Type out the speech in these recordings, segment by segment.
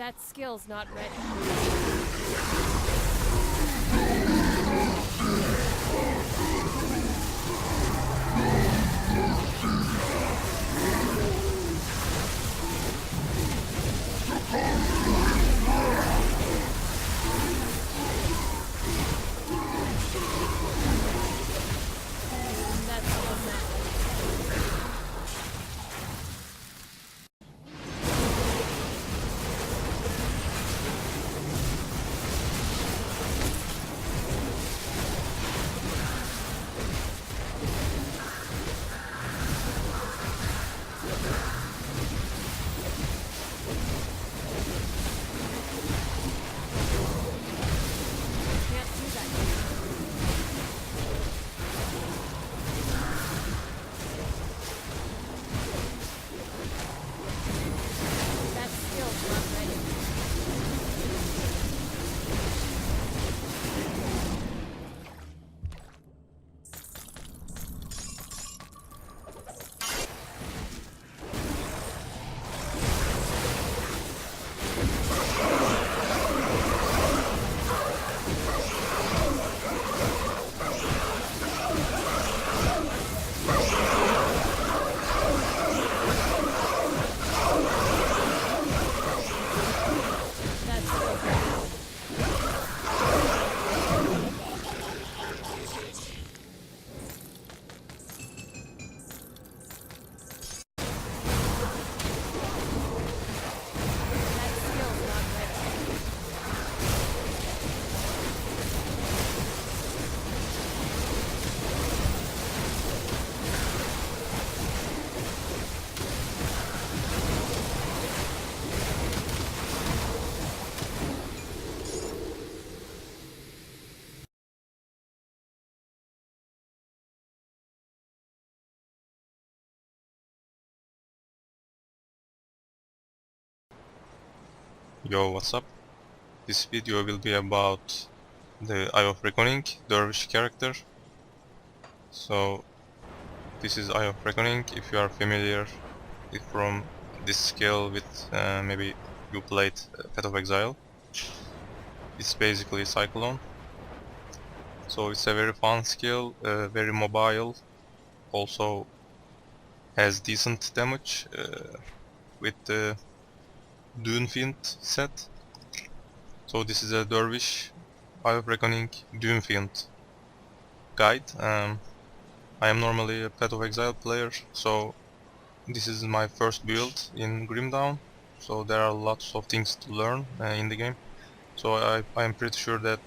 That skill's not ready. That skill's not ready. Can't do that yet. That skill's not ready. That skill's not ready. That skill's not ready. Yo, what's up? This video will be about the Eye of Reckoning Dervish character. So this is Eye of Reckoning. If you are familiar from this skill with maybe you played Path of Exile, it's basically Cyclone. So it's a very fun skill, very mobile, also has decent damage with the Dunefiend set. So this is a Dervish Eye of Reckoning Dunefiend guide. I am normally a Path of Exile player, so this is my first build in Grim Dawn. So there are lots of things to learn in the game. So I am pretty sure that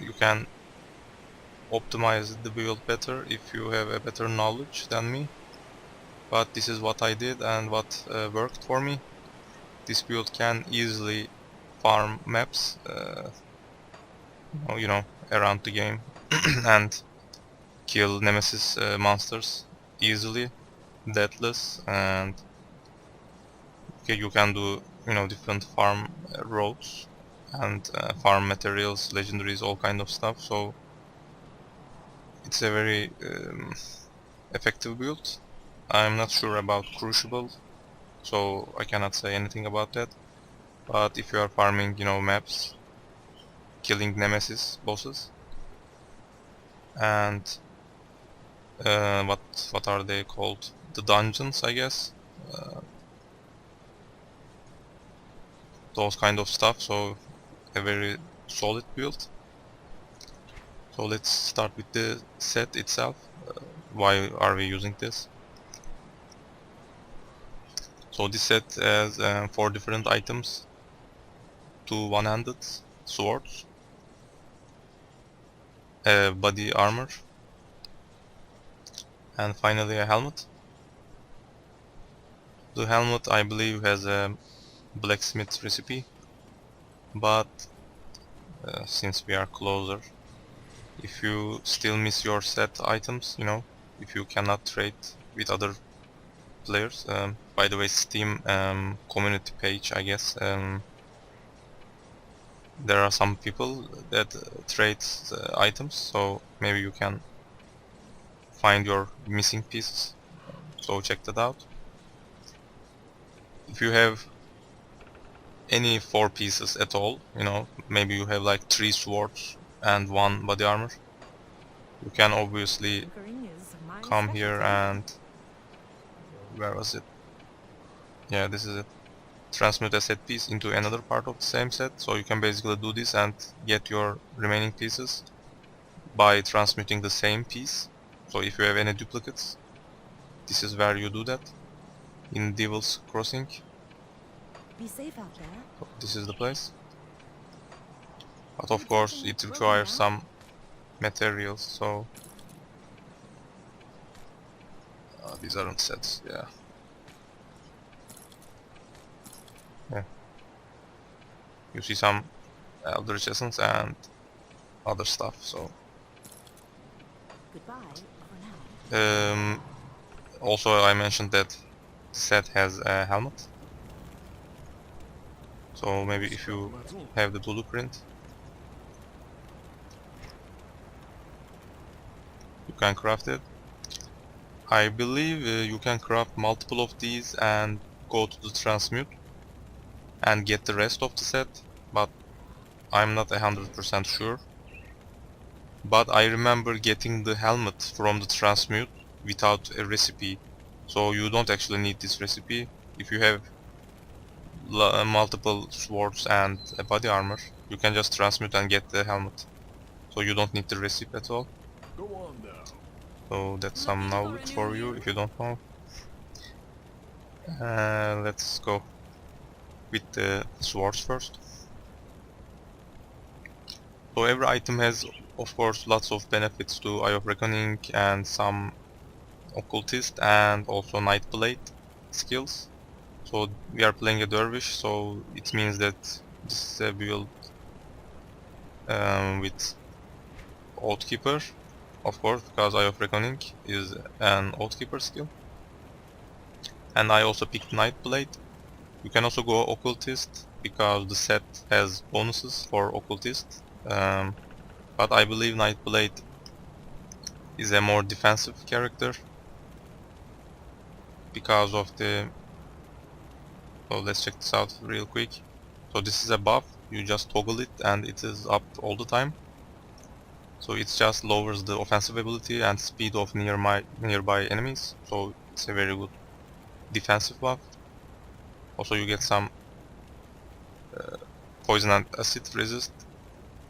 you can optimize the build better if you have a better knowledge than me. But this is what I did and what worked for me. This build can easily farm maps, around the game and kill Nemesis monsters easily, deathless, and you can do different farm roads and farm materials, legendaries, all kind of stuff. So it's a very effective build. I'm not sure about Crucible, so I cannot say anything about that. But if you are farming, maps, killing Nemesis bosses, and what are they called? The dungeons, I guess. Those kind of stuff. So a very solid build. So let's start with the set itself. Why are we using this? So this set has 4 different items, 2 one-handed swords, a body armor, and finally a helmet. The helmet, I believe, has a blacksmith recipe, but since we are closer, if you still miss your set items, if you cannot trade with other players, by the way, Steam community page, I guess, there are some people that trade items, so maybe you can find your missing pieces, so check that out. If you have any 4 pieces at all, you know, maybe you have like 3 swords and 1 body armor, you can obviously Tinkering is my come here specialty. and where was it? Yeah, this is it. Transmute a set piece into another part of the same set, so you can basically do this and get your remaining pieces by transmuting the same piece. So if you have any duplicates, this is where you do that, in Devil's Crossing. Be safe out there. So this is the place. But Keep of course talking, it we'll be requires back. some materials, so these aren't sets, yeah. Yeah. You see some Eldritch Essence and other stuff, so Goodbye for now. also I mentioned that the set has a helmet, so maybe if you have the blueprint you can craft it. I believe you can craft multiple of these and go to the transmute and get the rest of the set, but I'm not 100% sure. But I remember getting the helmet from the transmute without a recipe, so you don't actually need this recipe. If you have multiple swords and a body armor, you can just transmute and get the helmet, so you don't need the recipe at all. Go on now. So that's some Looking for a knowledge new for you you? if you don't know. Let's go with the swords first. So every item has, of course, lots of benefits to Eye of Reckoning and some occultist and also Nightblade skills. So we are playing a Dervish, so it means that this is a build with Oathkeeper, of course, because Eye of Reckoning is an Oathkeeper skill. And I also picked Nightblade. You can also go Occultist because the set has bonuses for Occultist. But I believe Nightblade is a more defensive character because of the... So let's check this out real quick. So this is a buff, you just toggle it and it is up all the time. So it just lowers the offensive ability and speed of nearby enemies. So it's a very good defensive buff. Also you get some poison and acid resist,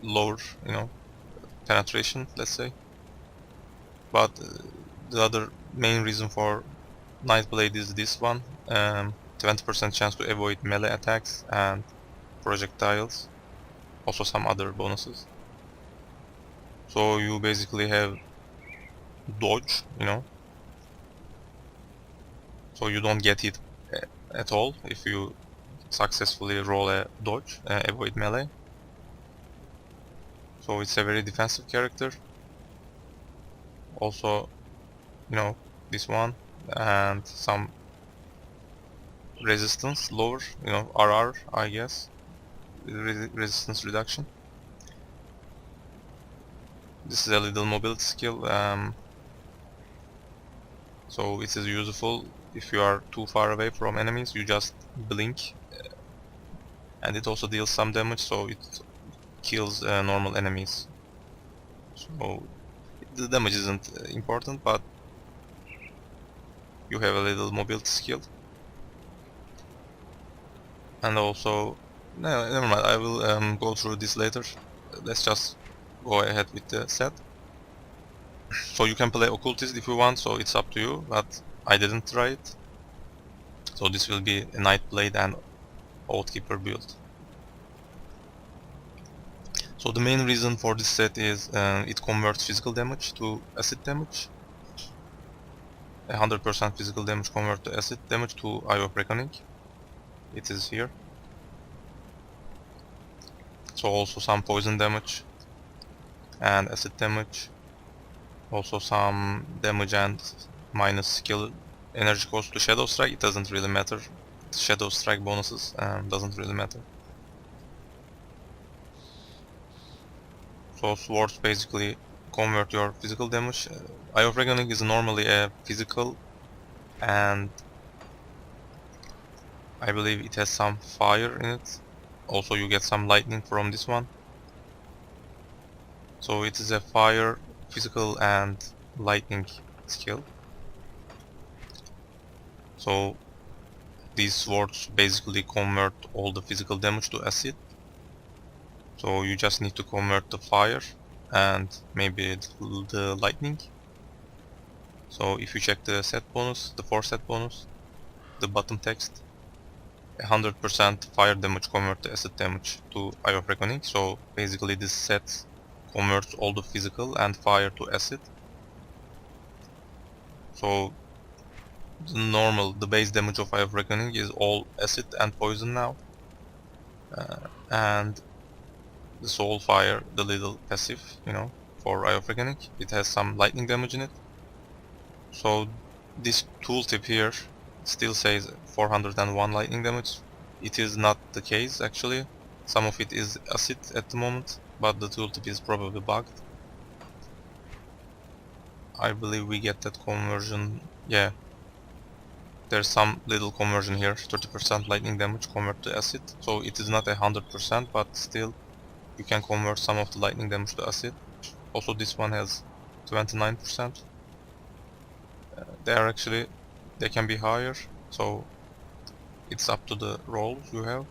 lower, you know, penetration, let's say. But the other main reason for Nightblade is this one, 20% chance to avoid melee attacks and projectiles, also some other bonuses. So you basically have dodge, you know, so you don't get hit at all if you successfully roll a dodge, avoid melee. So it's a very defensive character. Also, you know, this one and some resistance lower, you know, RR, I guess, resistance reduction. This is a little mobility skill, so it is useful if you are too far away from enemies. You just blink, and it also deals some damage, so it kills normal enemies. So the damage isn't important, but you have a little mobility skill. And also, no, never mind, I will go through this later. Let's just go ahead with the set. So you can play Occultist if you want, so it's up to you, but I didn't try it. So this will be a Nightblade and Oathkeeper build. So the main reason for this set is it converts physical damage to acid damage. 100% physical damage convert to acid damage to Eye of Reckoning. It is here. So also some poison damage and acid damage. Also some damage and minus skill energy cost to Shadow Strike. It doesn't really matter. Shadow Strike bonuses doesn't really matter. So swords basically convert your physical damage. Eye of Reckoning is normally a physical, and I believe it has some fire in it. Also you get some lightning from this one. So it is a fire, physical and lightning skill. So these swords basically convert all the physical damage to acid. So you just need to convert the fire and maybe the lightning. So if you check the set bonus, the 4 set bonus, the bottom text, 100% fire damage convert to acid damage to Eye of Reckoning. So basically this set converts all the physical and fire to acid. So the base damage of Eye of Reckoning is all acid and poison now. And the soul fire, the little passive, for Eye of Reckoning, it has some lightning damage in it. So this tooltip here still says 401 lightning damage. It is not the case actually. Some of it is acid at the moment, but the tooltip is probably bugged. I believe we get that conversion. Yeah, there's some little conversion here. 30% lightning damage convert to acid. So it is not 100%, but still you can convert some of the lightning damage to acid. Also this one has 29%. They can be higher, so it's up to the rolls you have.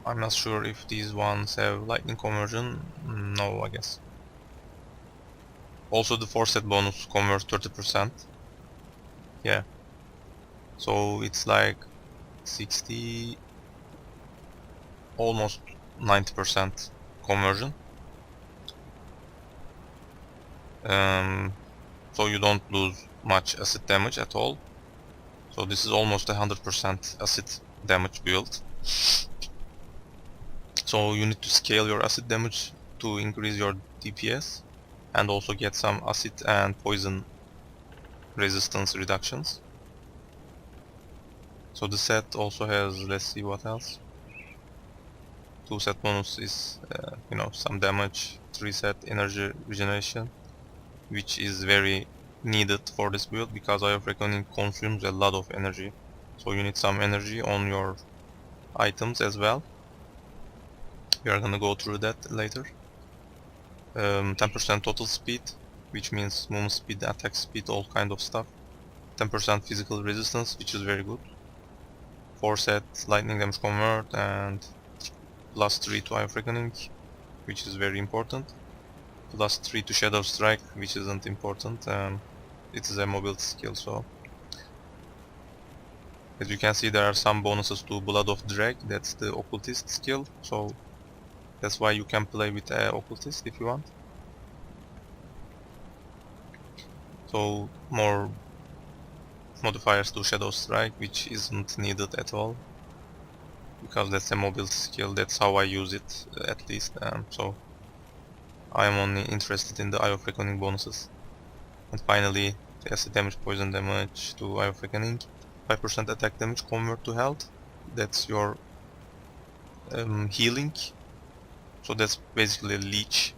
I'm not sure if these ones have lightning conversion. No, I guess. Also the 4 set bonus converts 30%. Yeah. So it's like 60, almost 90% conversion. So you don't lose much acid damage at all. So this is almost 100% acid damage build. So you need to scale your acid damage to increase your DPS and also get some acid and poison resistance reductions. So the set also has, let's see what else. 2 set bonus is, some damage, 3 set energy regeneration, which is very needed for this build because Eye of Reckoning consumes a lot of energy. So you need some energy on your items as well. We are gonna go through that later. 10% total speed, which means movement speed, attack speed, all kind of stuff. 10% physical resistance, which is very good. 4 set lightning damage convert and +3 to Eye of Reckoning, which is very important. +3 to Shadow Strike, which isn't important. It is a mobility skill, so as you can see there are some bonuses to Blood of Drag, that's the occultist skill, so that's why you can play with occultist if you want. So more modifiers to Shadow Strike, which isn't needed at all because that's a mobility skill, that's how I use it at least. So I am only interested in the Eye of Reckoning bonuses. And finally, the acid damage, poison damage to Eye of Reckoning. 5% attack damage convert to health. That's your healing. So that's basically a leech.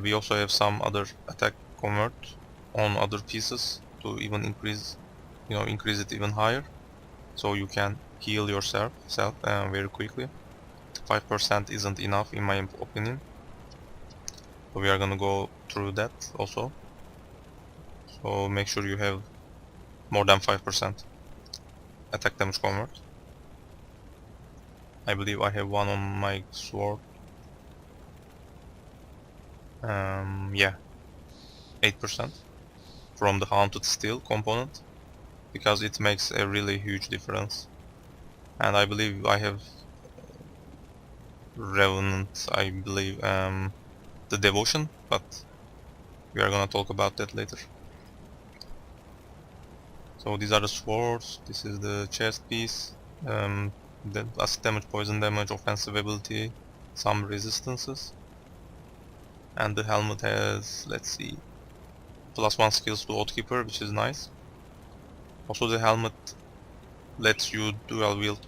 We also have some other attack convert on other pieces to even increase it even higher. So you can heal yourself very quickly. 5% isn't enough in my opinion. So we are gonna go through that also. So make sure you have more than 5% attack damage convert. I believe I have one on my sword. Yeah, 8% from the haunted steel component, because it makes a really huge difference. And I believe I have Revenant, I believe, the devotion, but we are gonna talk about that later. So these are the swords, this is the chest piece, the acid damage, poison damage, offensive ability, some resistances. And the helmet has, let's see, +1 skills to Oathkeeper, which is nice. Also the helmet lets you dual wield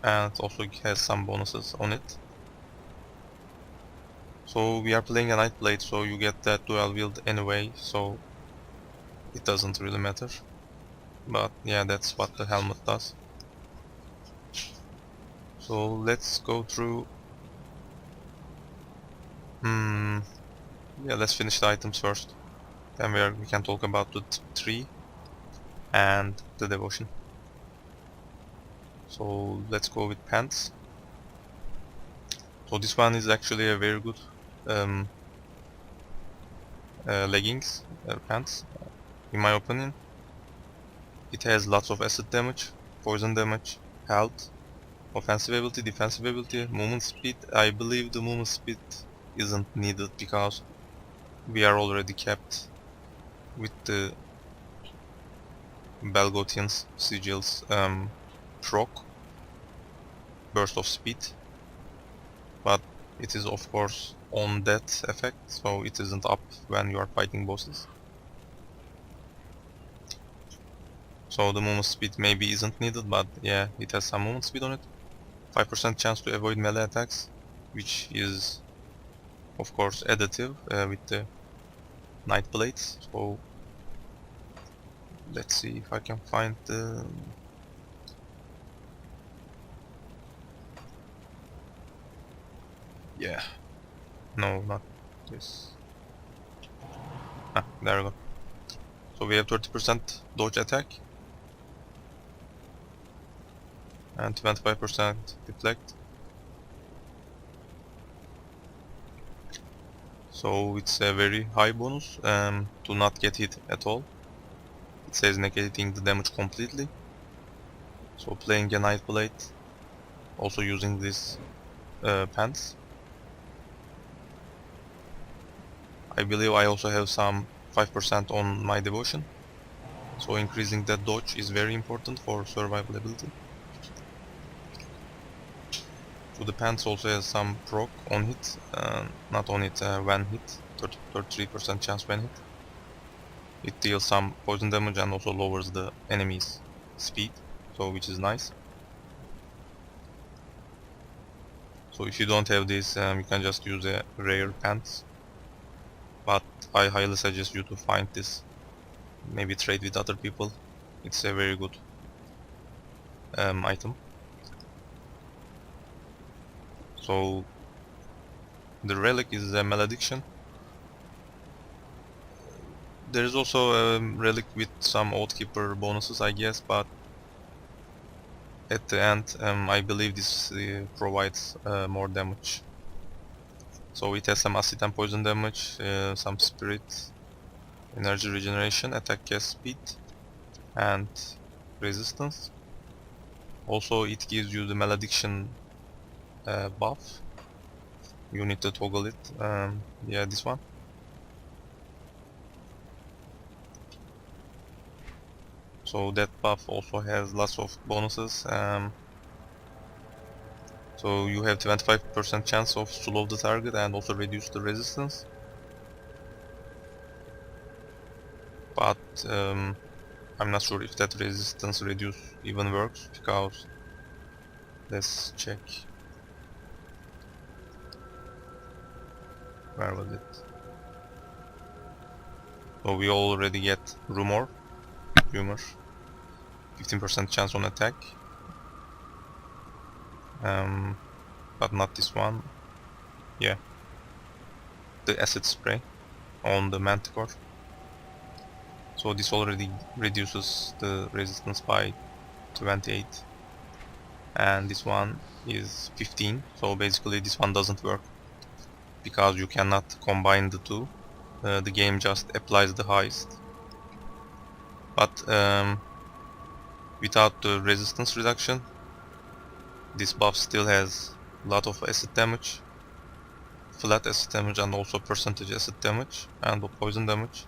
and also has some bonuses on it. So we are playing a Nightblade, so you get that dual wield anyway, so it doesn't really matter. but yeah, that's what the helmet does. So let's go through. Yeah, let's finish the items first. Then we can talk about the tree and the devotion. So let's go with pants. So this one is actually a very good um, leggings pants, in my opinion. It has lots of acid damage, poison damage, health, offensive ability, defensive ability, movement speed. I believe the movement speed isn't needed because we are already capped with the Belgothian's sigils proc burst of speed, but it is of course on that effect, so it isn't up when you are fighting bosses. So the movement speed maybe isn't needed, but yeah, it has some movement speed on it. 5% chance to avoid melee attacks, which is of course additive with the Nightblade. So let's see if I can find the... Yeah, no, not this. Ah, there we go. So we have 30% dodge attack and 25% deflect. So it's a very high bonus to not get hit at all. It says negating the damage completely. So playing a Nightblade, also using this pants. I believe I also have some 5% on my devotion. So increasing that dodge is very important for survival ability. So the pants also has some proc on hit, not on it when hit, 33% chance when hit. It deals some poison damage and also lowers the enemy's speed, so which is nice. So if you don't have this, you can just use a rare pants, but I highly suggest you to find this. Maybe trade with other people. It's a very good item. So the Relic is a malediction. There is also a Relic with some Oathkeeper bonuses, I guess, but at the end I believe this provides more damage. So it has some acid and poison damage, some spirit, energy regeneration, attack cast speed, and resistance. Also it gives you the malediction buff. You need to toggle it. Yeah, this one. So that buff also has lots of bonuses. So you have 25% chance of slow the target and also reduce the resistance. But I'm not sure if that resistance reduce even works, because let's check. Where was it? So we already get rumor, 15% chance on attack, but not this one. Yeah, the acid spray on the manticore. So this already reduces the resistance by 28, and this one is 15. So basically this one doesn't work because you cannot combine the two. The game just applies the highest, but without the resistance reduction, this buff still has a lot of acid damage, flat acid damage, and also percentage acid damage and poison damage.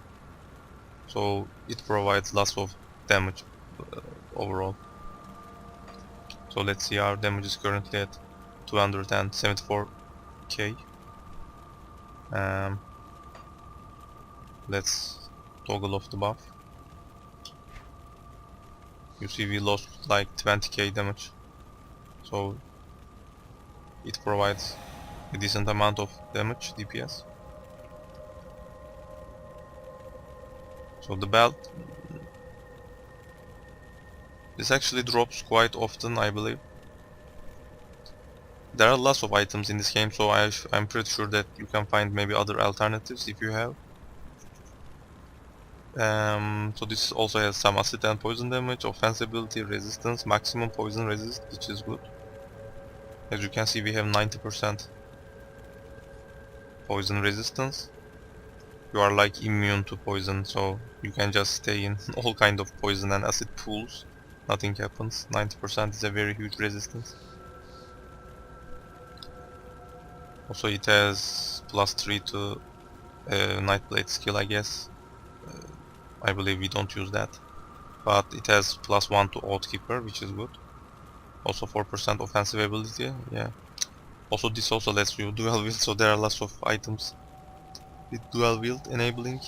So it provides lots of damage overall. So let's see, our damage is currently at 274k. Let's toggle off the buff. You see we lost like 20k damage. So it provides a decent amount of damage, DPS. So the belt, This actually drops quite often, I believe. There are lots of items in this game, so I'm pretty sure that you can find maybe other alternatives if you have. So this also has some acid and poison damage, offense ability, resistance, maximum poison resist, which is good. As you can see, we have 90% poison resistance. You are like immune to poison, so you can just stay in all kind of poison and acid pools. Nothing happens. 90% is a very huge resistance. Also it has +3 to Nightblade skill, I guess. I believe we don't use that. But it has +1 to Oathkeeper, which is good. Also 4% offensive ability, yeah. Also this also lets you dual wield, so there are lots of items with dual wield enabling.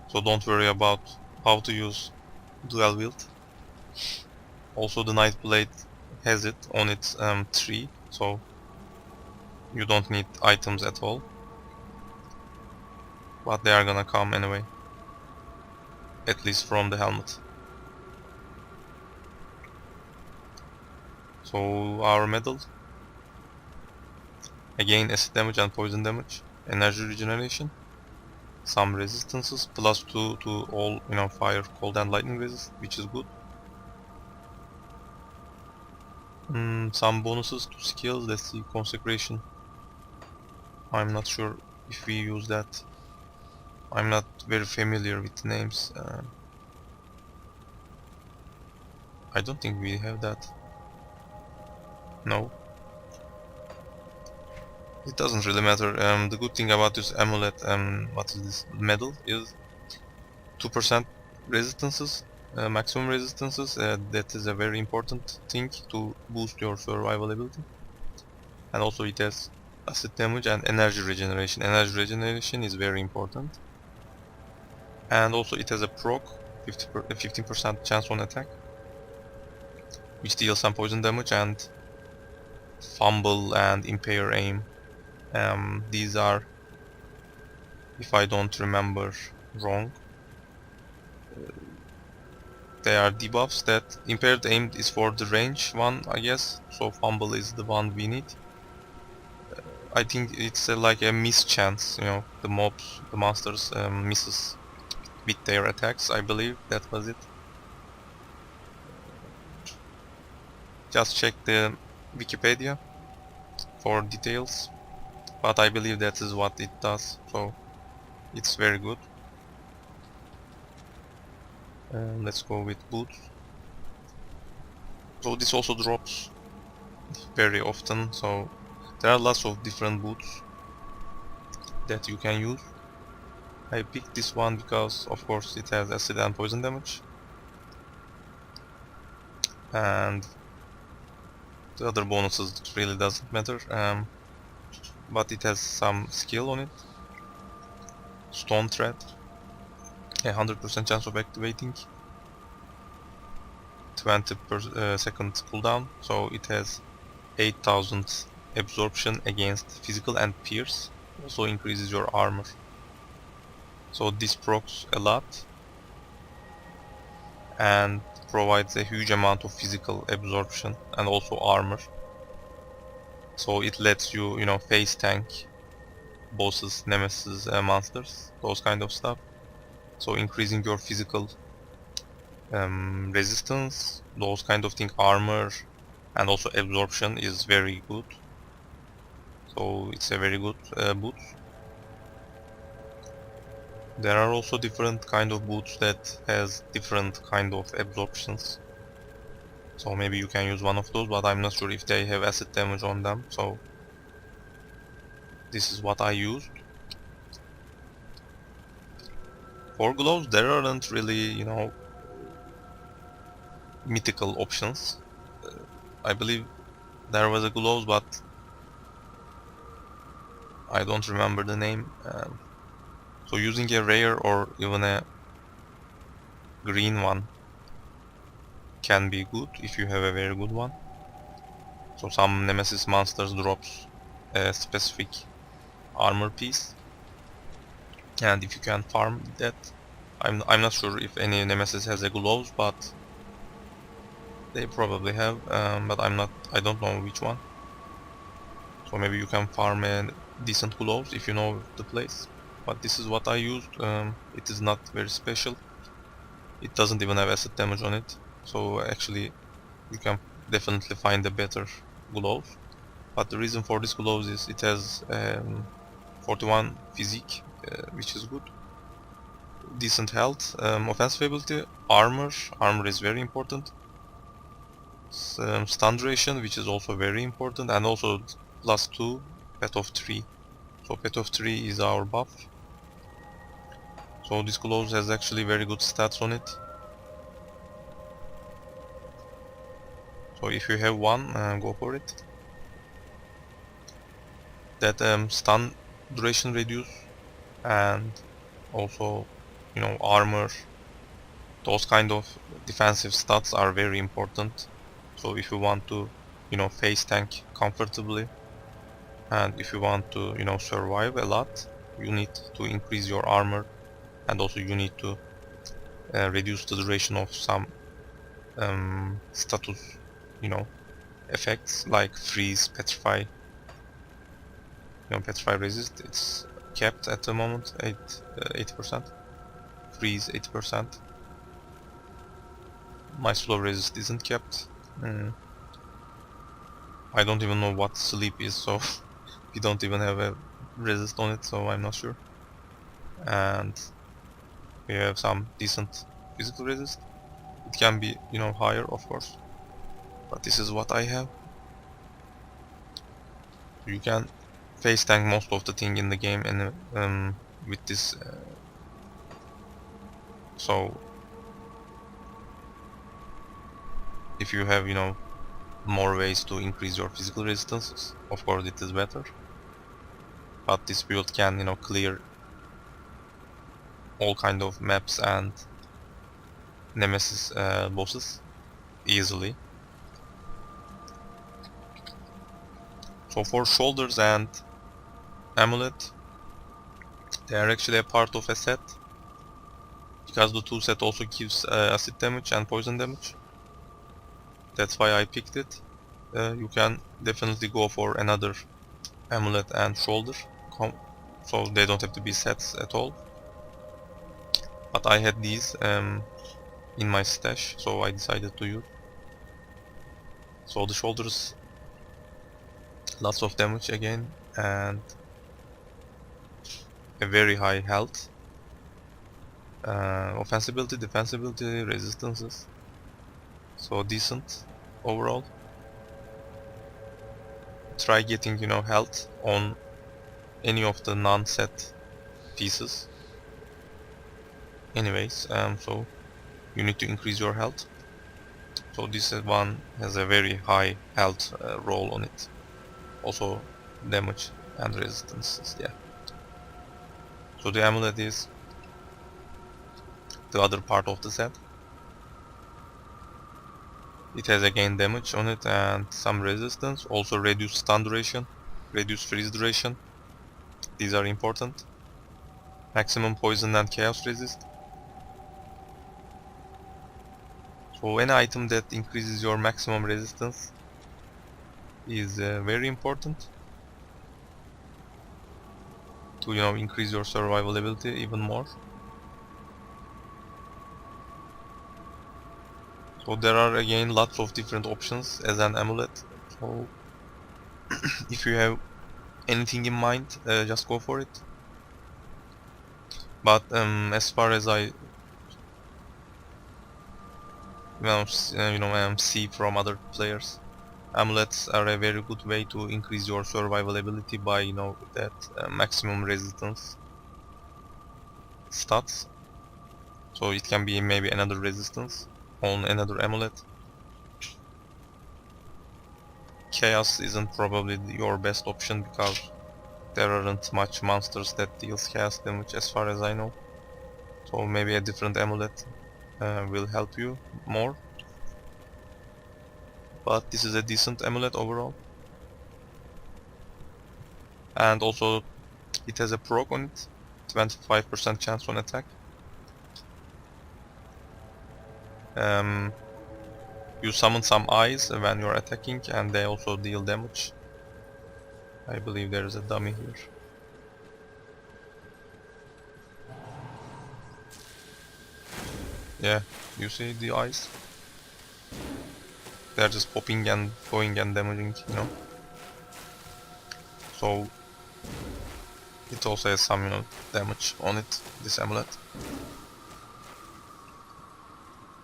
So don't worry about how to use dual wield. Also the Nightblade has it on its tree, so you don't need items at all. But they are gonna come anyway. At least from the helmet. So our medal. Again acid damage and poison damage. Energy regeneration. Some resistances. +2 to all, fire, cold and lightning resist, which is good. Some bonuses to skills. Let's see, consecration. I'm not sure if we use that. I'm not very familiar with the names. I don't think we have that. No. It doesn't really matter. The good thing about this amulet, what is this medal, is 2% resistances, maximum resistances. That is a very important thing to boost your survival ability. And also it has acid damage and energy regeneration. Energy regeneration is very important. And also it has a proc, 15% chance on attack, which deals some poison damage, and fumble and impair aim. These are, if I don't remember wrong, they are debuffs. That impaired aim is for the range one, I guess, so fumble is the one we need. I think it's like a miss chance, the mobs, the monsters misses with their attacks, I believe that was it. Just check the Wikipedia for details, but I believe that is what it does, so it's very good. Let's go with boots. So this also drops very often, so there are lots of different boots that you can use. I picked this one because of course it has acid and poison damage, and the other bonuses really doesn't matter, but it has some skill on it. Stone Thread, 100% chance of activating, 20 per second cooldown, so it has 8000 absorption against physical and pierce, also increases your armor. So this procs a lot and provides a huge amount of physical absorption and also armor. So it lets you, face tank bosses, Nemesis, monsters, those kind of stuff. So increasing your physical resistance, those kind of thing, armor, and also absorption is very good. So it's a very good boot. There are also different kind of boots that has different kind of absorptions. So maybe you can use one of those, but I'm not sure if they have acid damage on them. So this is what I used. For gloves, there aren't really, mythical options. I believe there was a gloves, but I don't remember the name. So using a rare or even a green one can be good if you have a very good one. So some Nemesis monsters drops a specific armor piece, and if you can farm that, I'm not sure if any Nemesis has a gloves, but They probably have, but I don't know which one. So maybe you can farm a decent gloves if you know the place. But this is what I used. It is not very special. It doesn't even have acid damage on it. So actually you can definitely find a better gloves. But the reason for this gloves is it has 41 physique, which is good. Decent health, offensive ability, armor. Armor is very important. Stun duration, which is also very important, and also +2, pet of 3. So pet of 3 is our buff. So this gloves has actually very good stats on it. So if you have one, go for it. That stun duration reduce, and also, you know, armor. Those kind of defensive stats are very important. So if you want to, you know, face tank comfortably, and if you want to, you know, survive a lot, you need to increase your armor, and also you need to reduce the duration of some status, you know, effects like freeze, petrify. You know, petrify resist, it's capped at the moment, 80%. Freeze 80%. My slow resist isn't kept. I don't even know what sleep is, so we don't even have a resist on it, so I'm not sure. And we have some decent physical resist. It can be, you know, higher, of course, but this is what I have. You can face tank most of the thing in the game, and with this. So if you have, you know, more ways to increase your physical resistances, of course it is better. But this build can, you know, clear all kind of maps and Nemesis bosses easily. So for shoulders and amulet, they are actually a part of a set, because the two set also gives acid damage and poison damage. That's why I picked it. You can definitely go for another amulet and shoulder, so they don't have to be sets at all. But I had these in my stash, so I decided to use. So the shoulders, lots of damage again, and a very high health. Offensibility, defensibility, resistances. So decent overall. Try getting, you know, health on any of the non-set pieces. Anyways, so you need to increase your health. So this one has a very high health roll on it. Also damage and resistances, yeah. So the amulet is the other part of the set. It has again damage on it and some resistance. Also reduce stun duration, reduce freeze duration. These are important. Maximum poison and chaos resist. So any item that increases your maximum resistance is very important to, you know, increase your survival ability even more. So there are again lots of different options as an amulet. So if you have anything in mind, just go for it. But as far as I see from other players, amulets are a very good way to increase your survival ability by, you know, that maximum resistance stats. So it can be maybe another resistance on another amulet. Chaos isn't probably your best option because there aren't much monsters that deals chaos damage as far as I know. So maybe a different amulet will help you more. But this is a decent amulet overall. And also it has a proc on it, 25% chance on attack. You summon some eyes when you're attacking, and they also deal damage. I believe there is a dummy here. Yeah, you see the eyes? They're just popping and going and damaging, you know. So it also has some, you know, damage on it, this amulet.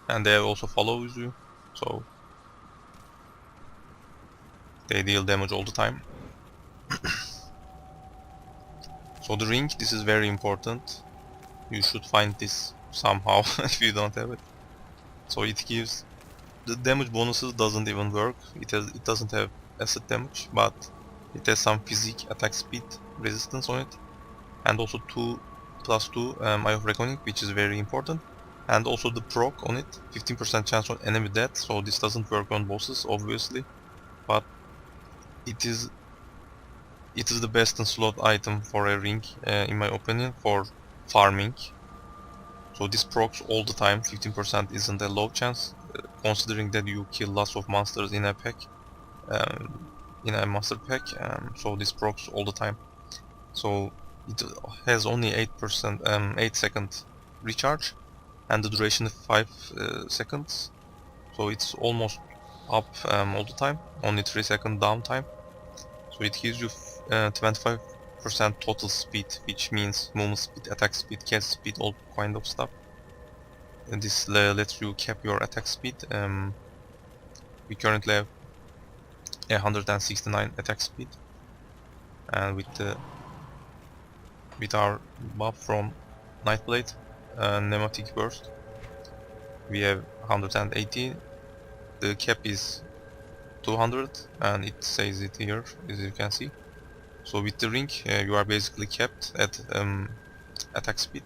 And they also follows you, so they deal damage all the time. So the ring, this is very important. You should find this somehow if you don't have it. So it gives the damage bonuses doesn't even work. It doesn't have acid damage, but it has some physique, attack speed, resistance on it, and also 2+2 Eye of Reckoning, which is very important. And also the proc on it, 15% chance on enemy death. So this doesn't work on bosses, obviously, but it is the best in slot item for a ring, in my opinion, for farming. So this procs all the time. 15% isn't a low chance, considering that you kill lots of monsters in a pack, in a master pack. So this procs all the time. So it has only 8%, 8-second recharge, and the duration is 5 seconds. So it's almost up all the time. Only 3-second downtime. So it gives you 25% total speed, which means movement speed, attack speed, cast speed, all kind of stuff. And this lets you cap your attack speed. We currently have 169 attack speed, and with our buff from Nightblade, Pneumatic Burst, we have 180. The cap is 200, and it says it here, as you can see. So with the ring, you are basically capped at attack speed,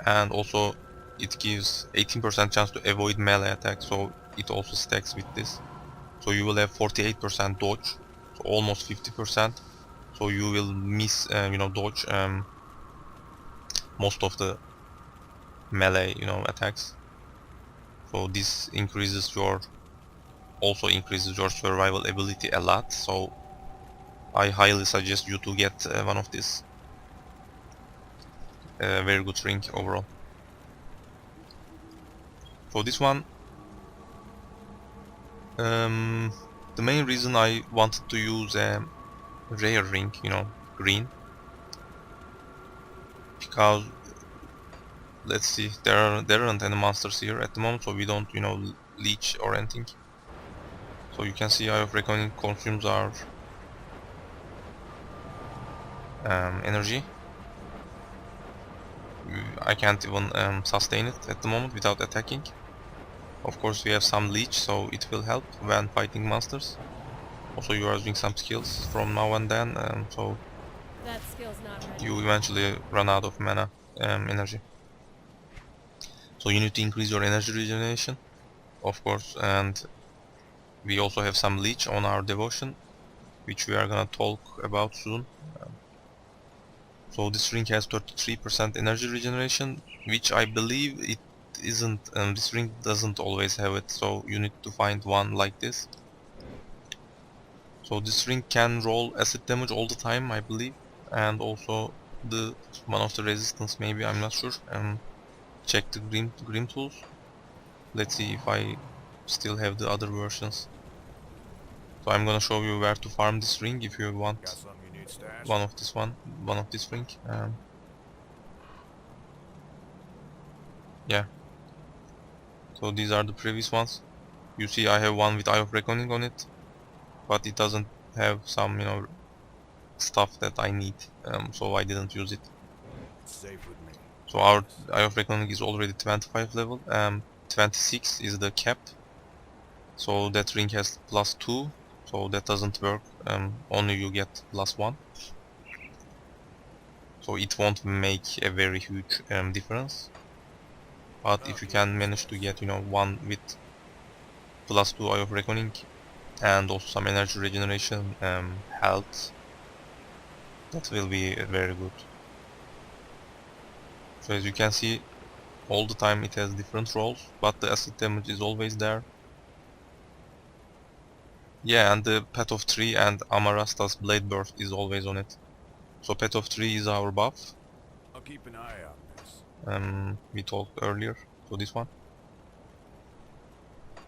and also it gives 18% chance to avoid melee attack, so it also stacks with this. So you will have 48% dodge, so almost 50%. So you will miss, you know, dodge most of the melee, you know, attacks. So this also increases your survival ability a lot. So I highly suggest you to get one of these. Very good ring overall. So this one, the main reason I wanted to use a rare ring, you know, green, because let's see, there aren't any monsters here at the moment, so we don't, you know, leech or anything. So you can see Eye of Reckoning consumes our energy. I can't even sustain it at the moment without attacking. Of course we have some leech, so it will help when fighting monsters. Also you are using some skills from now and then, so That skill's not ready. you eventually run out of mana energy. So you need to increase your energy regeneration, of course, and we also have some leech on our devotion, which we are gonna talk about soon. So this ring has 33% energy regeneration, which I believe it isn't, this ring doesn't always have it, so you need to find one like this. So this ring can roll acid damage all the time, I believe, and also one of the resistance, maybe, I'm not sure. Check the Grim tools. Let's see if I still have the other versions. So I'm gonna show you where to farm this ring if you want Got something you need stashed? one of this ring. Yeah. So these are the previous ones. You see I have one with Eye of Reckoning on it, but it doesn't have some, you know, stuff that I need, so I didn't use it. It's safe with me. So our Eye of Reckoning is already 25 level, 26 is the cap. So that ring has +2, so that doesn't work, only you get +1. So it won't make a very huge difference. But if you can manage to get, you know, one with +2 Eye of Reckoning and also some energy regeneration, health, that will be very good. So as you can see, All the time it has different roles, but the acid damage is always there. Yeah, and the Pet of 3 and Amarasta's Blade Burst is always on it. So Pet of 3 is our buff. I'll keep an eye on this. We talked earlier, so this one.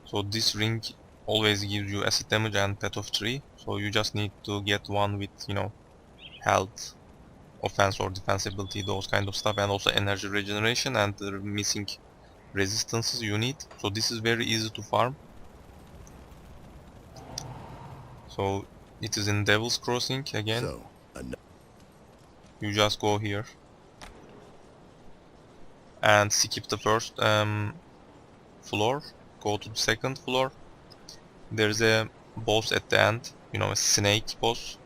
So this ring always gives you acid damage and Pet of 3, so you just need to get one with, you know, health, offense or defensibility, those kind of stuff, and also energy regeneration and the missing resistances you need. So this is very easy to farm. So it is in Devil's Crossing again. So, You just go here and skip the first floor, go to the second floor. There's a boss at the end, you know, a snake boss.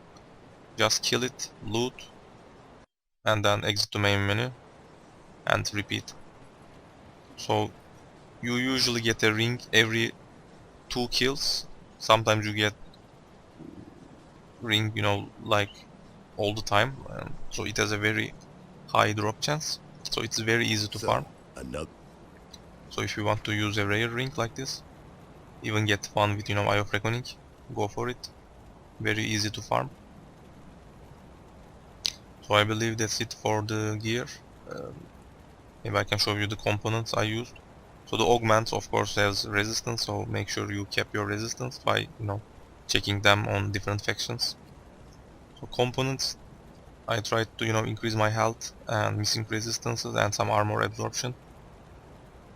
Just kill it, loot, and then exit to main menu and repeat. So you usually get a ring every 2 kills. Sometimes you get ring, you know, like all the time. So it has a very high drop chance. So it's very easy to farm. another. So if you want to use a rare ring like this, even get one with, you know, Eye of Reckoning, go for it. Very easy to farm. So I believe that's it for the gear. Maybe I can show you the components I used. So the augments of course has resistance, so make sure you cap your resistance by, you know, checking them on different factions. So components, I tried to, you know, increase my health and missing resistances and some armor absorption.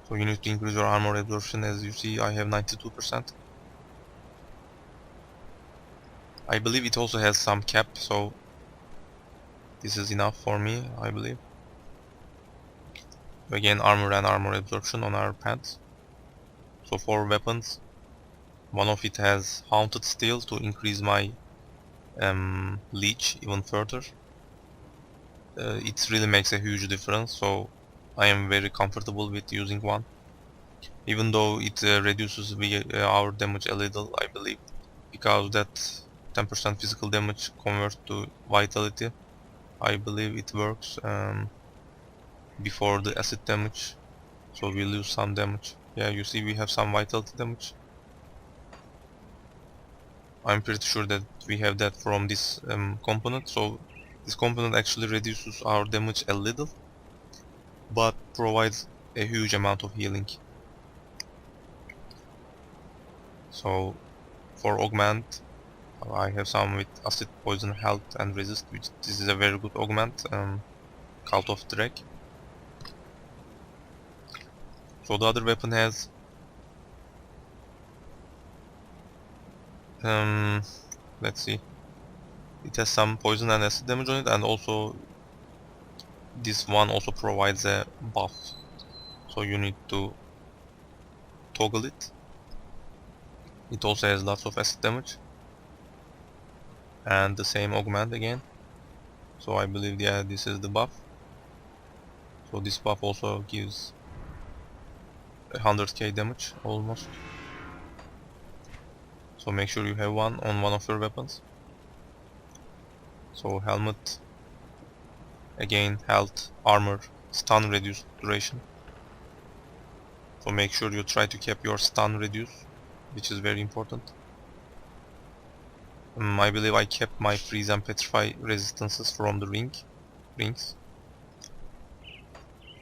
So you need to increase your armor absorption. As you see, I have 92%. I believe it also has some cap, so this is enough for me, I believe. Again, armor and armor absorption on our pants. So for weapons, one of it has haunted steel to increase my leech even further. It really makes a huge difference, so I am very comfortable with using one. Even though it reduces our damage a little, I believe, because that 10% physical damage converts to vitality. I believe it works before the acid damage, so we lose some damage. Yeah, you see we have some vitality damage. I'm pretty sure that we have that from this component, so this component actually reduces our damage a little, but provides a huge amount of healing. So for augment, I have some with acid, poison, health and resist, which this is a very good augment, Cult of Drag. So the other weapon has let's see, it has some poison and acid damage on it, and also this one also provides a buff, so you need to toggle it. It also has lots of acid damage and the same augment again, so I believe, yeah, this is the buff. So this buff also gives 100k damage almost, so make sure you have one on one of your weapons. So helmet, again health, armor, stun reduced duration, so make sure you try to keep your stun reduced, which is very important. I believe I kept my freeze and petrify resistances from the rings,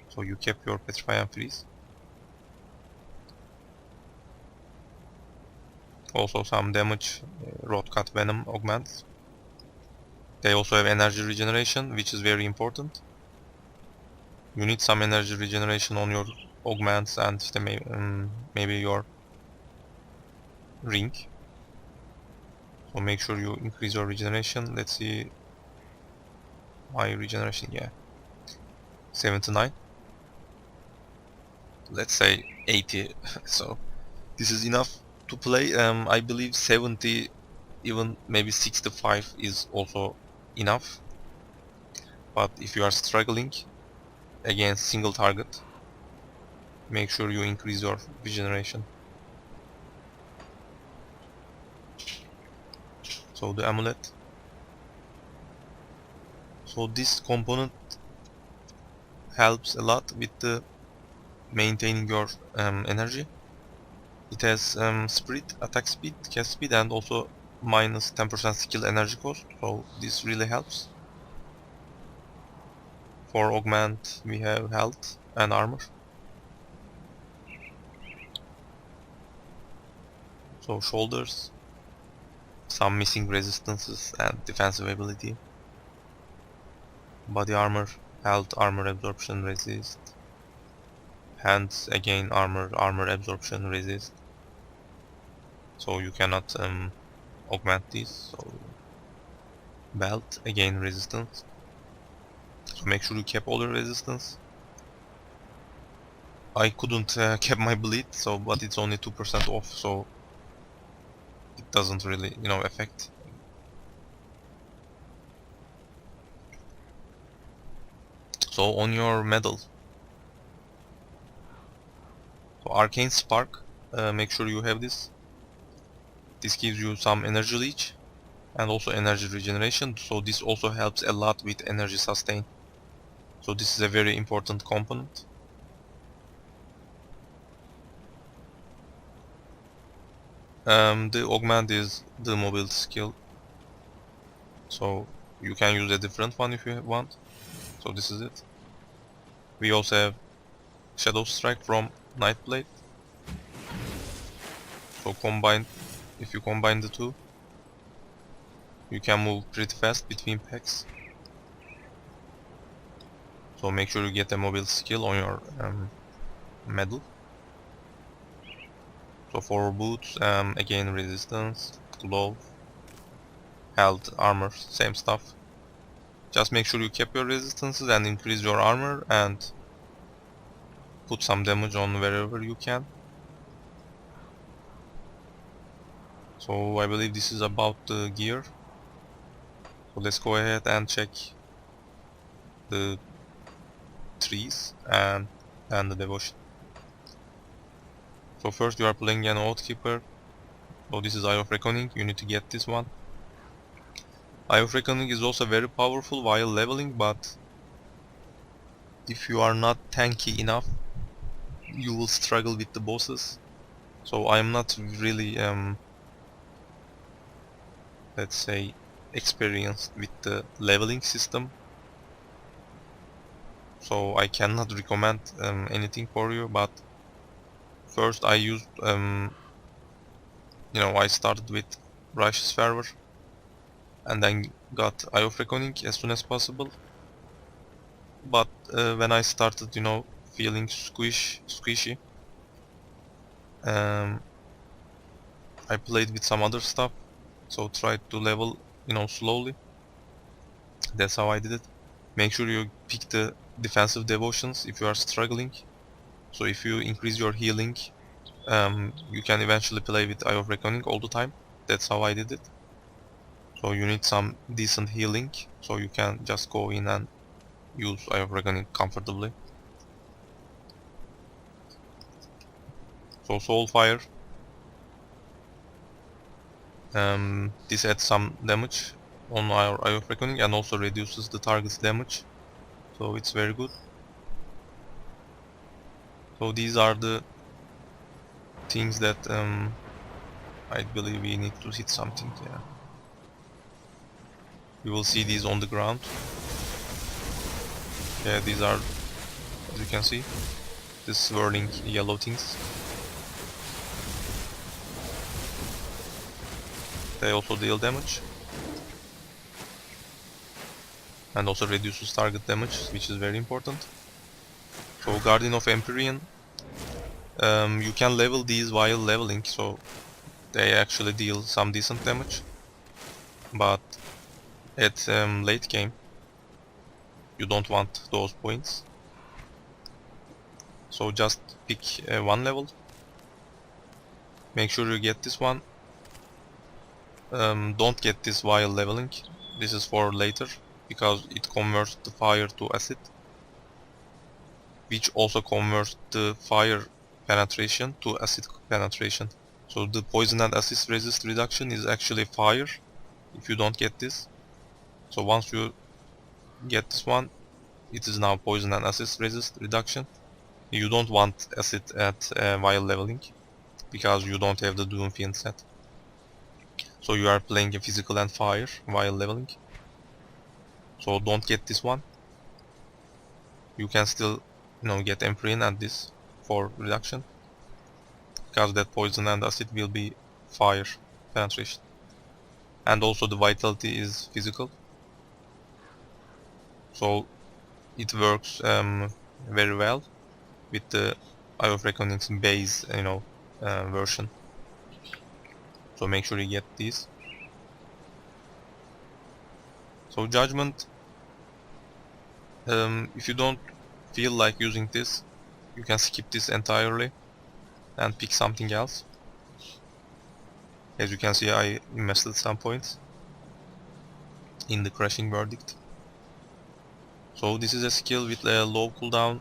so you kept your petrify and freeze. Also some damage, rod cut venom augments. They also have energy regeneration, which is very important. You need some energy regeneration on your augments and maybe your ring. So make sure you increase your regeneration. Let's see my regeneration, yeah, 79. Let's say 80. So this is enough to play. I believe 70, even maybe 65 is also enough. But if you are struggling against single target, make sure you increase your regeneration. So the amulet. So this component helps a lot with the maintaining your energy. It has spirit, attack speed, cast speed, and also minus 10% skill energy cost, so this really helps. For augment we have health and armor. So shoulders, some missing resistances and defensive ability. Body armor, health, armor absorption, resist. Hands, again armor absorption, resist. So you cannot augment these. So belt, again resistance. So make sure you keep all your resistance. I couldn't keep my bleed, so but it's only 2% off, so it doesn't really, affect. So on your medal, so arcane spark, make sure you have this. This gives you some energy leech and also energy regeneration, so this also helps a lot with energy sustain. So this is a very important component. The augment is the mobility skill, so you can use a different one if you want. So this is it. We also have Shadow Strike from Nightblade. So if you combine the two, you can move pretty fast between packs. So make sure you get a mobile skill on your medal. So for boots, again resistance, glove, health, armor, same stuff. Just make sure you keep your resistances and increase your armor and put some damage on wherever you can. So I believe this is about the gear. So let's go ahead and check the trees and the devotion. So first you are playing an Oathkeeper. So this is Eye of Reckoning, you need to get this one. Eye of Reckoning is also very powerful while leveling, but if you are not tanky enough, you will struggle with the bosses. So I am not really let's say experienced with the leveling system, so I cannot recommend anything for you. But first I used I started with Righteous Fervor and then got Eye of Reckoning as soon as possible. But when I started feeling squishy, I played with some other stuff, so tried to level slowly. That's how I did it. Make sure you pick the defensive devotions if you are struggling. So if you increase your healing, you can eventually play with Eye of Reckoning all the time. That's how I did it. So you need some decent healing, so you can just go in and use Eye of Reckoning comfortably. So Soulfire, this adds some damage on our Eye of Reckoning and also reduces the target's damage, so it's very good. So these are the things that I believe we need to hit something. Yeah, you will see these on the ground. Yeah, these are, as you can see, the swirling yellow things. They also deal damage and also reduces target damage, which is very important. So Guardian of Empyrean, you can level these while leveling, so they actually deal some decent damage, but at late game you don't want those points, so just pick one level. Make sure you get this one. Don't get this while leveling, this is for later, because it converts the fire to acid, which also converts the fire penetration to acid penetration. So the poison and acid resist reduction is actually fire if you don't get this. So once you get this one, it is now poison and acid resist reduction. You don't want acid at while leveling, because you don't have the Dunefiend set. So you are playing a physical and fire while leveling. So don't get this one. You can still, get Emperor and this for reduction, because that poison and acid will be fire penetration. And also the vitality is physical, so it works very well with the Eye of Reckoning's base, version. So make sure you get these. So Judgment, if you don't feel like using this, you can skip this entirely and pick something else. As you can see, I invested some points in the Crashing Verdict. So this is a skill with a low cooldown,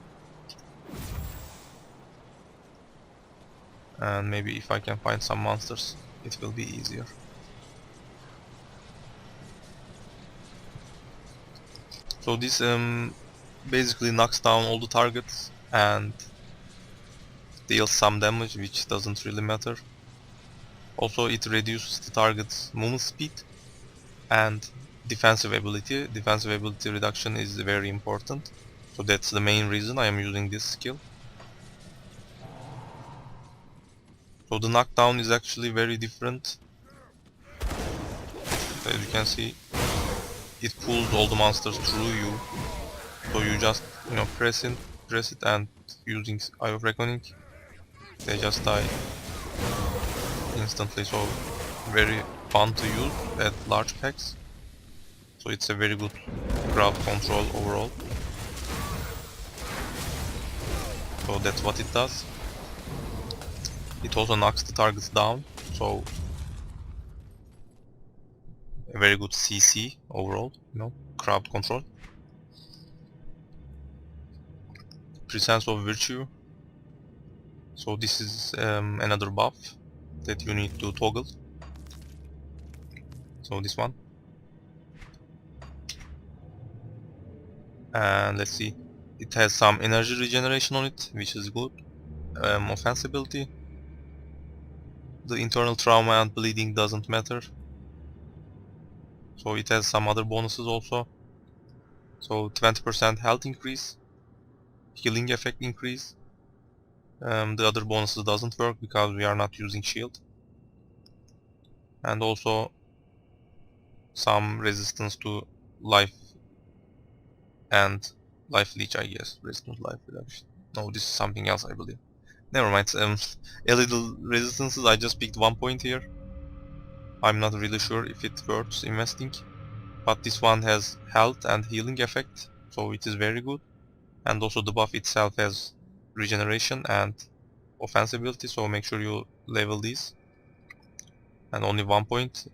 and maybe if I can find some monsters, it will be easier. So this basically knocks down all the targets and deals some damage, which doesn't really matter. Also, it reduces the target's movement speed and defensive ability. Defensive ability reduction is very important, so that's the main reason I am using this skill. So the knockdown is actually very different. As you can see, it pulls all the monsters through you. So you just press it, and using Eye of Reckoning, they just die instantly. So very fun to use at large packs. So it's a very good crowd control overall. So that's what it does. It also knocks the targets down, so a very good CC overall, crowd control. Presence of Virtue. So this is another buff that you need to toggle. So this one. And let's see, it has some energy regeneration on it, which is good. Offense ability. The internal trauma and bleeding doesn't matter. So it has some other bonuses also. So 20% health increase, healing effect increase. The other bonuses doesn't work because we are not using shield. And also some resistance to life and life leech, I guess. Resistance to life reduction. No, this is something else, I believe. Never mind. A little resistances. I just picked 1 point here. I'm not really sure if it worth investing, but this one has health and healing effect, so it is very good. And also the buff itself has regeneration and offense ability, so make sure you level these. And only 1 point.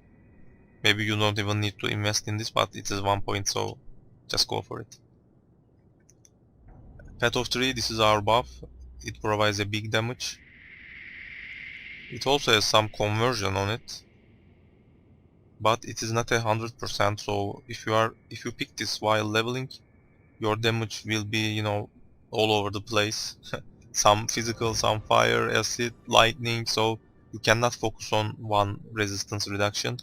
Maybe you don't even need to invest in this, but it is 1 point, so just go for it. Path of 3, this is our buff. It provides a big damage. It also has some conversion on it, but it is not 100%. So if you pick this while leveling, your damage will be all over the place. Some physical, some fire, acid, lightning. So you cannot focus on one resistance reduction.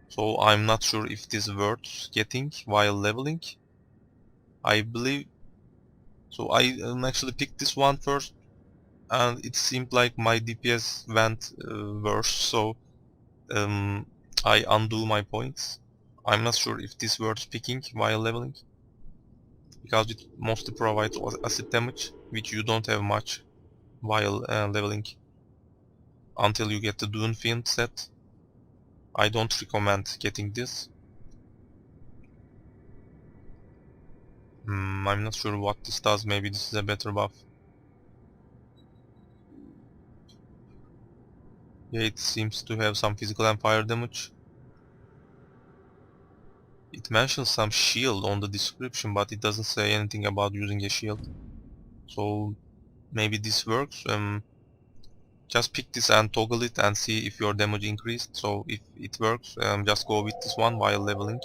So I'm not sure if this is worth getting while leveling. I believe so. I actually picked this one first, and it seemed like my DPS went worse. So I undo my points. I'm not sure if this worth picking while leveling, because it mostly provides acid damage, which you don't have much while leveling until you get the Dunefiend set. I don't recommend getting this. I'm not sure what this does. Maybe this is a better buff. Yeah, it seems to have some physical and fire damage. It mentions some shield on the description, but it doesn't say anything about using a shield. So maybe this works. Just pick this and toggle it and see if your damage increased. So if it works, just go with this one while leveling.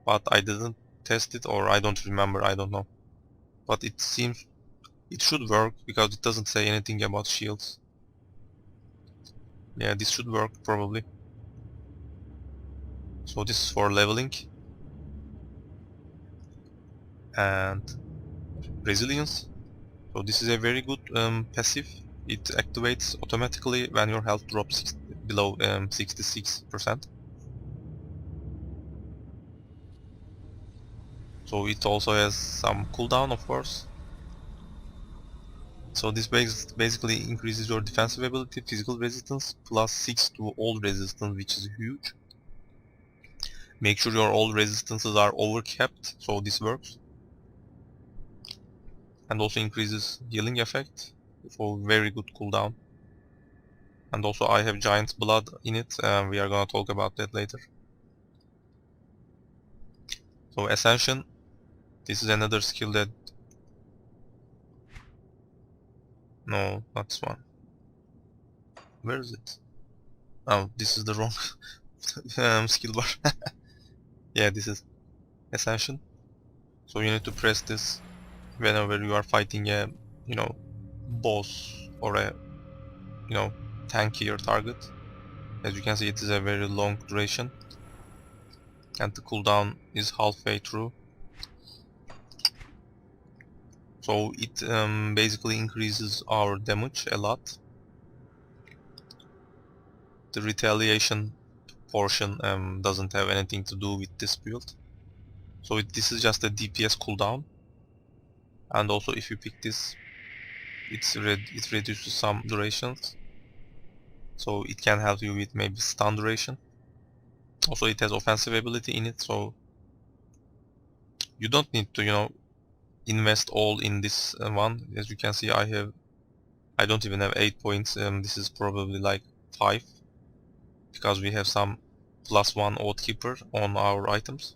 But I didn't test it, or I don't remember, I don't know. But it seems It should work because it doesn't say anything about shields. Yeah, this should work probably. So this is for leveling and resilience. So this is a very good passive. It activates automatically when your health drops below 66%. So it also has some cooldown, of course. So this basically increases your defensive ability, physical resistance, plus 6 to all resistance, which is huge. Make sure your all resistances are overcapped, so this works. And also increases healing effect, for very good cooldown. And also I have Giant's Blood in it, and we are gonna talk about that later. So Ascension, this is another skill that... No, not this one. Where is it? Oh, this is the wrong skill bar. Yeah, this is Ascension. So you need to press this whenever you are fighting a, boss or a, tankier target. As you can see, it is a very long duration, and the cooldown is halfway through. So it basically increases our damage a lot. The retaliation portion doesn't have anything to do with this build. So this is just a DPS cooldown. And also if you pick this, it reduces some durations. So it can help you with maybe stun duration. Also it has offensive ability in it, so you don't need to, invest all in this one. As you can see, I don't even have 8 points. This is probably like 5, because we have some +1 Oathkeeper on our items.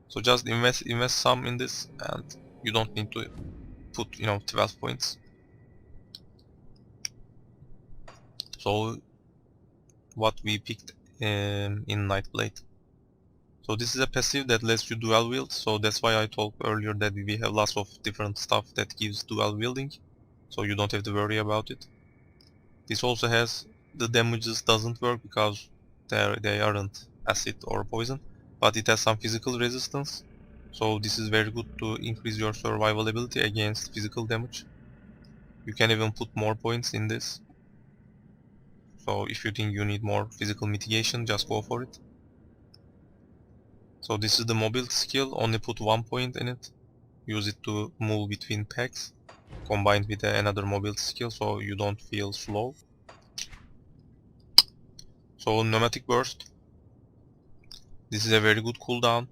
So just invest some in this, and you don't need to put 12 points. So what we picked in Nightblade. So this is a passive that lets you dual wield, so that's why I told earlier that we have lots of different stuff that gives dual wielding, so you don't have to worry about it. This also has the damages doesn't work because they aren't acid or poison, but it has some physical resistance, so this is very good to increase your survival ability against physical damage. You can even put more points in this, so if you think you need more physical mitigation, just go for it. So this is the mobility skill, only put 1 point in it. Use it to move between packs, combined with another mobility skill, so you don't feel slow. So Pneumatic Burst. This is a very good cooldown,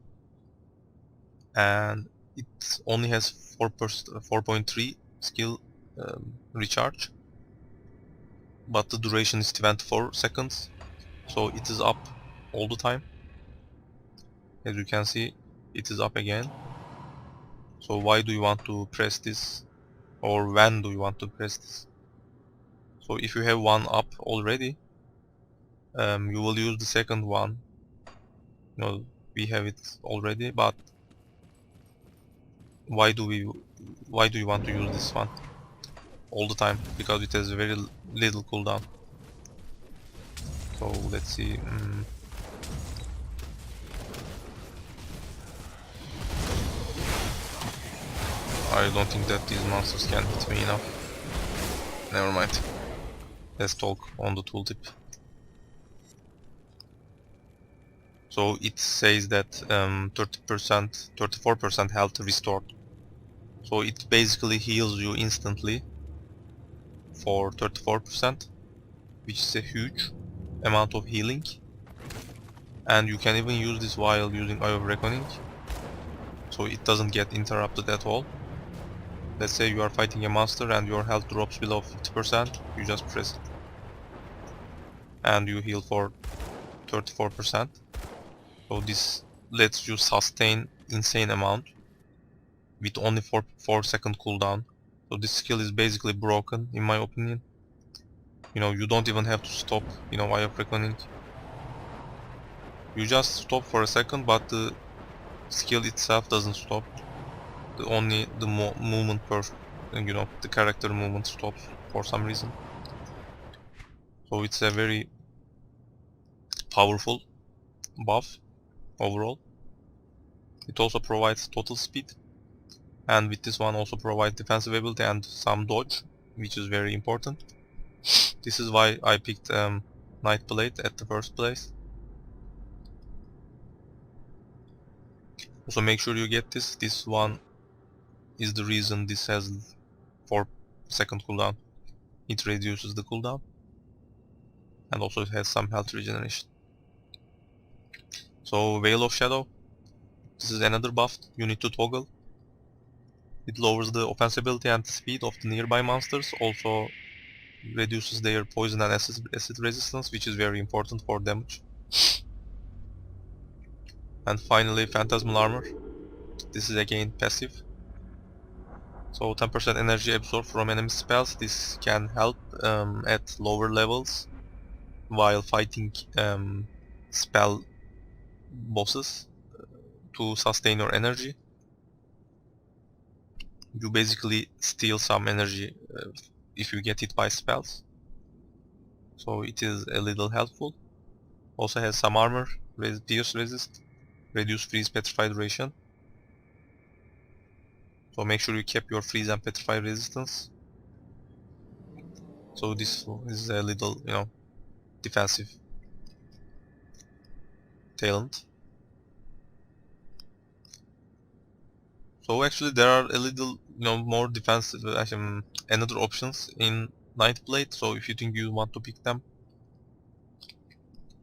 and it only has 4.3 skill recharge, but the duration is 24 seconds, so it is up all the time. As you can see, it is up again. So why do you want to press this, or when do you want to press this? So if you have one up already, you will use the second one. We have it already, but why do you want to use this one all the time? Because it has very little cooldown. So let's see. I don't think that these monsters can hit me enough. Never mind. Let's talk on the tooltip. So it says that 30%, 34% health restored. So it basically heals you instantly for 34%, which is a huge amount of healing. And you can even use this while using Eye of Reckoning, so it doesn't get interrupted at all. Let's say you are fighting a monster and your health drops below 50%, you just press it. And you heal for 34%. So this lets you sustain insane amount with only 4 second cooldown. So this skill is basically broken in my opinion. You don't even have to stop, Eye of Reckoning. You just stop for a second, but the skill itself doesn't stop. Only the movement you know, the character movement stops for some reason. So it's a very powerful buff overall. It also provides total speed, and with this one also provides defensive ability and some dodge, which is very important. This is why I picked Nightblade at the first place. Also make sure you get this. This one is the reason this has 4-second cooldown. It reduces the cooldown, and also it has some health regeneration. So Veil of Shadow, this is another buff you need to toggle. It lowers the offensibility and speed of the nearby monsters, also reduces their poison and acid resistance, which is very important for damage. And finally Phantasmal Armor, this is again passive. So 10% energy absorbed from enemy spells, this can help at lower levels while fighting spell bosses to sustain your energy. You basically steal some energy if you get hit by spells, so it is a little helpful. Also has some armor, pierce resist, reduce freeze petrify duration, so make sure you keep your freeze and petrify resistance. So this is a little, you know, defensive talent. So actually there are a little, you know, more defensive another options in Nightblade, so if you think you want to pick them.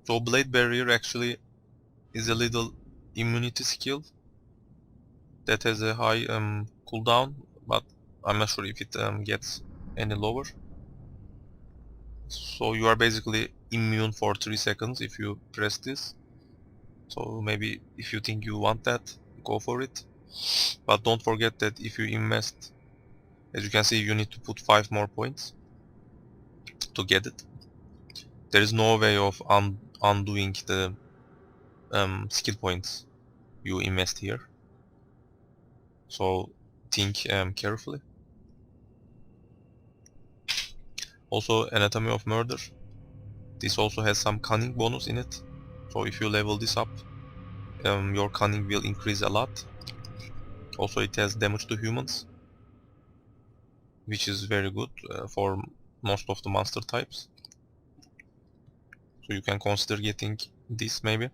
So Blade Barrier actually is a little immunity skill that has a high cooldown, but I'm not sure if it gets any lower. So you are basically immune for 3 seconds if you press this. So maybe if you think you want that, go for it. But don't forget that if you invest, as you can see, you need to put 5 more points to get it. There is no way of undoing the skill points you invest here. So think carefully. Also Anatomy of Murder. This also has some cunning bonus in it. So if you level this up, your cunning will increase a lot. Also it has damage to humans, which is very good for most of the monster types. So you can consider getting this maybe.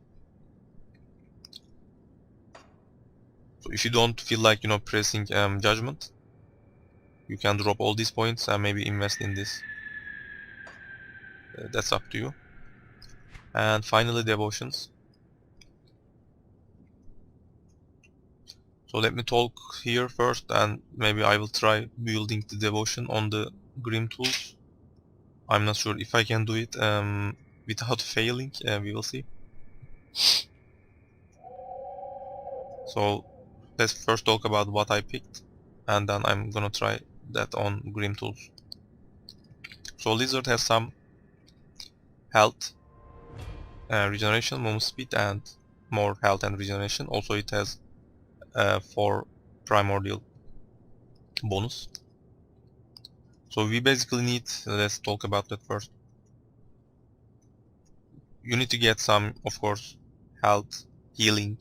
So if you don't feel like, you know, pressing judgment, you can drop all these points and maybe invest in this. That's up to you. And finally devotions. So let me talk here first, and maybe I will try building the devotion on the Grim tools. I'm not sure if I can do it without failing, we will see. So let's first talk about what I picked, and then I'm gonna try that on Grim tools. So Lizard has some health, regeneration, movement speed, and more health and regeneration. Also it has 4 primordial bonus. So we basically need, let's talk about that first. You need to get some, of course, health, healing,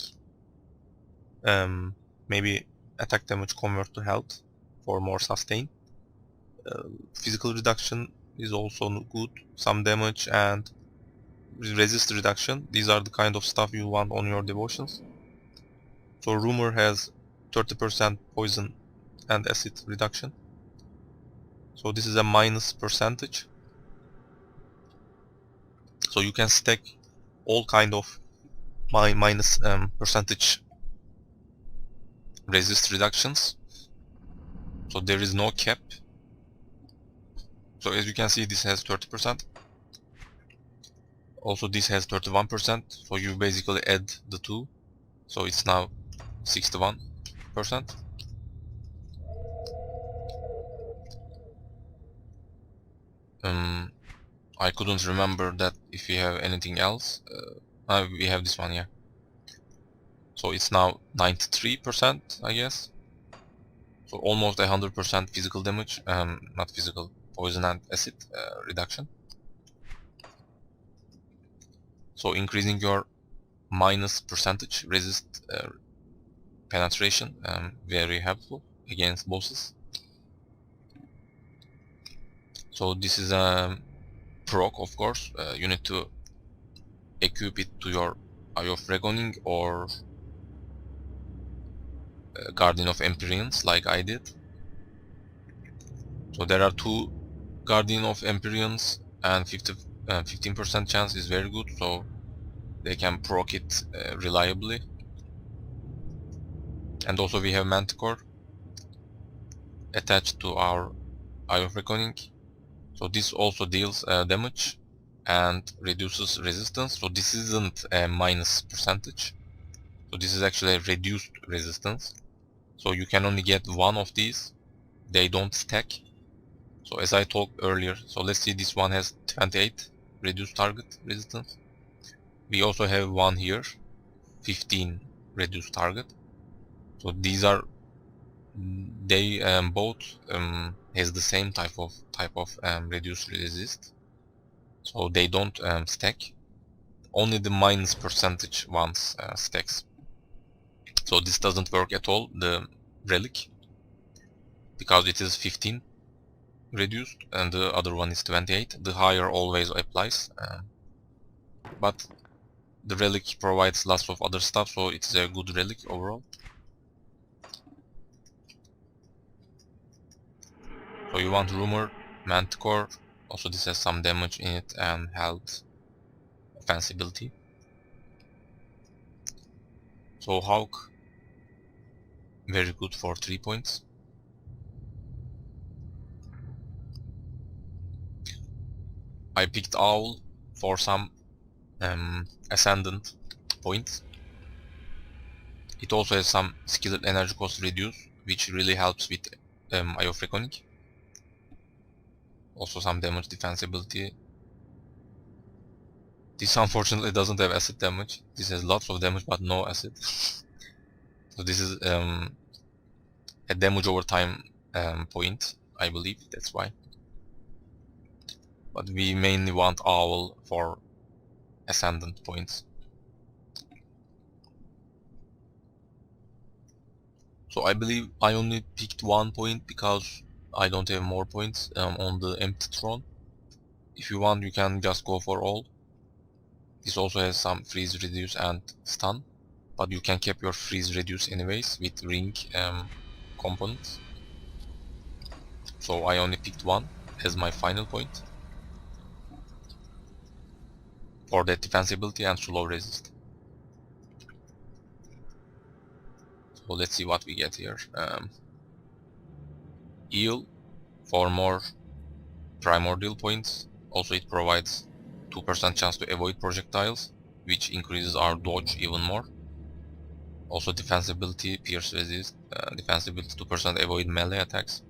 maybe attack damage convert to health for more sustain. Physical reduction is also good, some damage and resist reduction. These are the kind of stuff you want on your devotions. So Rumor has 30% poison and acid reduction. So this is a minus percentage. So you can stack all kind of minus percentage resist reductions. So there is no cap. So as you can see, this has 30%. Also this has 31%. So you basically add the two. So it's now 61%. I couldn't remember that if we have anything else. We have this one, yeah. So it's now 93%, I guess. So almost 100% physical damage, not physical, poison and acid reduction. So increasing your minus percentage resist penetration, very helpful against bosses. So this is a proc, of course. You need to equip it to your Eye of Reckoning or Guardian of Empyreans, like I did. So there are two Guardian of Empyreans, and 15% chance is very good, so they can proc it reliably. And also we have Manticore attached to our Eye of Reckoning. So this also deals damage and reduces resistance. So this isn't a minus percentage. So this is actually a reduced resistance. So you can only get one of these. They don't stack. So as I talked earlier, so let's see, this one has 28 reduced target resistance. We also have one here, 15 reduced target. So these are, they both has the same type of reduced resist. So they don't stack. Only the minus percentage ones stacks. So this doesn't work at all, the Relic, because it is 15 reduced and the other one is 28. The higher always applies, but the Relic provides lots of other stuff, so it's a good Relic overall. So you want Rumor, Manticore, also this has some damage in it, and health, offense ability. So Hawk, very good for 3 points. I picked Owl for some ascendant points. It also has some skilled energy cost reduce, which really helps with Eye of Reckoning. Also some damage defense ability. This unfortunately doesn't have acid damage. This has lots of damage but no acid. So this is a damage over time point, I believe, that's why. But we mainly want Owl for ascendant points. So I believe I only picked 1 point because I don't have more points on the empty throne. If you want, you can just go for all. This also has some freeze reduce and stun, but you can keep your freeze reduce anyways with ring components. So I only picked 1 as my final point for that defense ability and slow resist. So let's see what we get here. Eel for more primordial points. Also it provides 2% chance to avoid projectiles, which increases our dodge even more. Also defensibility, pierce resist, defensibility 2% avoid melee attacks.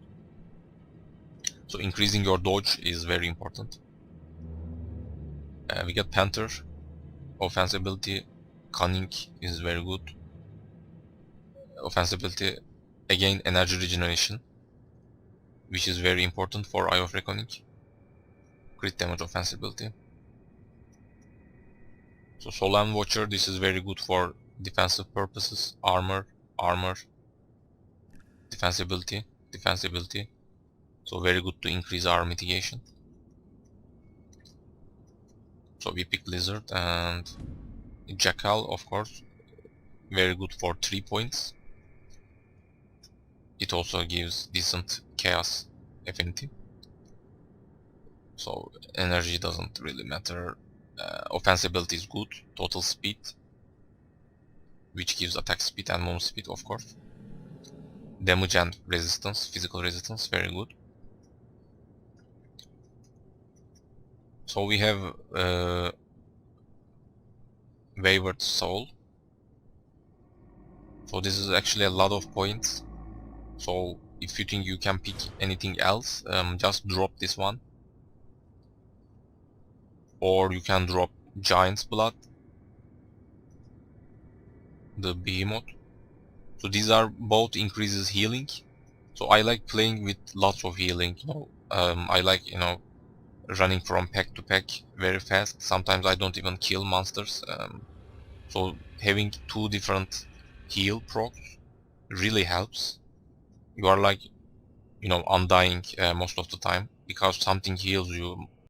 So increasing your dodge is very important. We get Panther, offense ability, cunning is very good. Offense ability, again energy regeneration, which is very important for Eye of Reckoning. Crit damage offense ability. So Solan Watcher, this is very good for defensive purposes, armor, defensibility, so very good to increase our mitigation. So we pick Lizard and Jackal, of course, very good for 3 points. It also gives decent chaos affinity, so energy doesn't really matter. Offense ability is good, total speed, which gives attack speed and move speed, of course. Damage and resistance, physical resistance, very good. So we have Wayward Soul. So this is actually a lot of points. So if you think you can pick anything else, just drop this one. Or you can drop Giant's Blood, the Behemoth. So these are both increases healing. So I like playing with lots of healing. I like, running from pack to pack very fast. Sometimes I don't even kill monsters. So having 2 different heal procs really helps. You are like, undying most of the time because something heals you